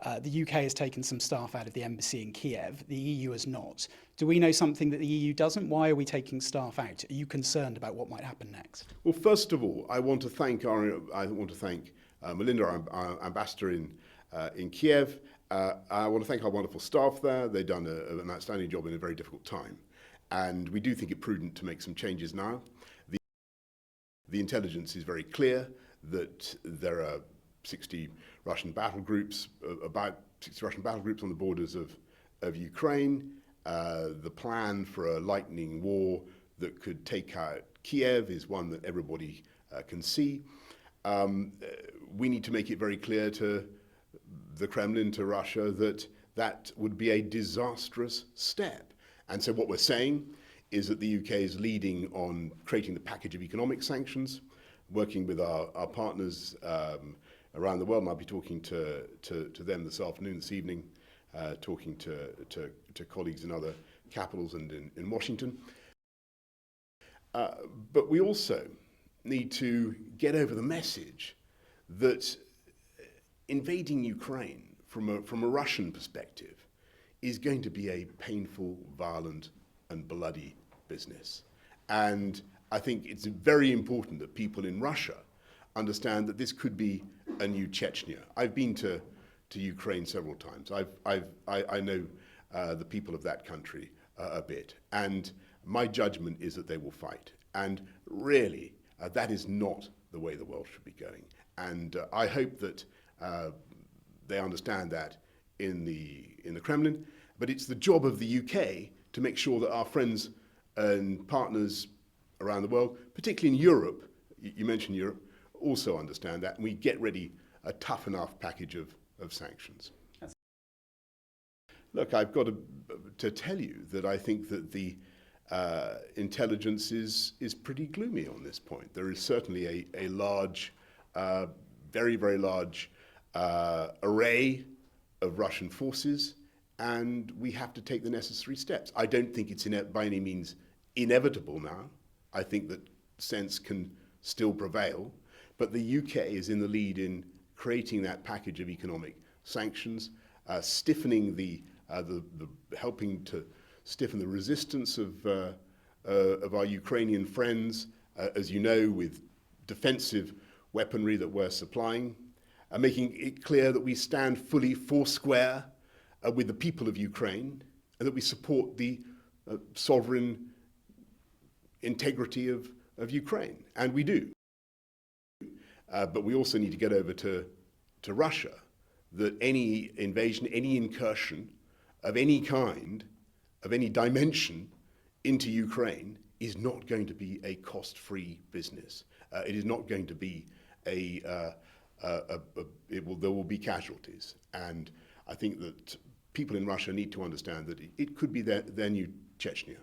The UK has taken some staff out of the embassy in Kyiv. The EU has not. Do we know something that the EU doesn't? Why are we taking staff out? Are you concerned about what might happen next? Well, first of all, I want to thank Melinda, our ambassador in Kiev. I want to thank our wonderful staff there. They've done an outstanding job in a very difficult time. And we do think it prudent to make some changes now. The intelligence is very clear that there are 60 Russian battle groups, about 60 Russian battle groups on the borders of Ukraine. The plan for a lightning war that could take out Kyiv is one that everybody can see. We need to make it very clear to the Kremlin, to Russia, that that would be a disastrous step. And so what we're saying is that the UK is leading on creating the package of economic sanctions, working with our partners around the world, and I'll be talking to them this afternoon, this evening, talking to colleagues in other capitals and in Washington. But we also need to get over the message that invading Ukraine from a Russian perspective is going to be a painful, violent and bloody business. And I think it's very important that people in Russia understand that this could be a new Chechnya. I've been to Ukraine several times. I know the people of that country a bit, and my judgment is that they will fight. And really, that is not the way the world should be going. And I hope that they understand that in the Kremlin. But it's the job of the UK to make sure that our friends and partners around the world, particularly in Europe, you mentioned Europe, also understand that, and we get ready a tough enough package of sanctions. Look, I've got to tell you that I think that the intelligence is pretty gloomy on this point. There is certainly a large, very, very large array of Russian forces, and we have to take the necessary steps. I don't think it's by any means inevitable now. I think that sense can still prevail, but the UK is in the lead in creating that package of economic sanctions, stiffening helping to stiffen the resistance of our Ukrainian friends, as you know, with defensive weaponry that we're supplying, making it clear that we stand fully foursquare with the people of Ukraine, and that we support the sovereign integrity of Ukraine, and we do. But we also need to get over to Russia that any invasion, any incursion of any kind, of any dimension into Ukraine is not going to be a cost-free business. It is not going to be there will be casualties. And I think that people in Russia need to understand that it could be their new Chechnya.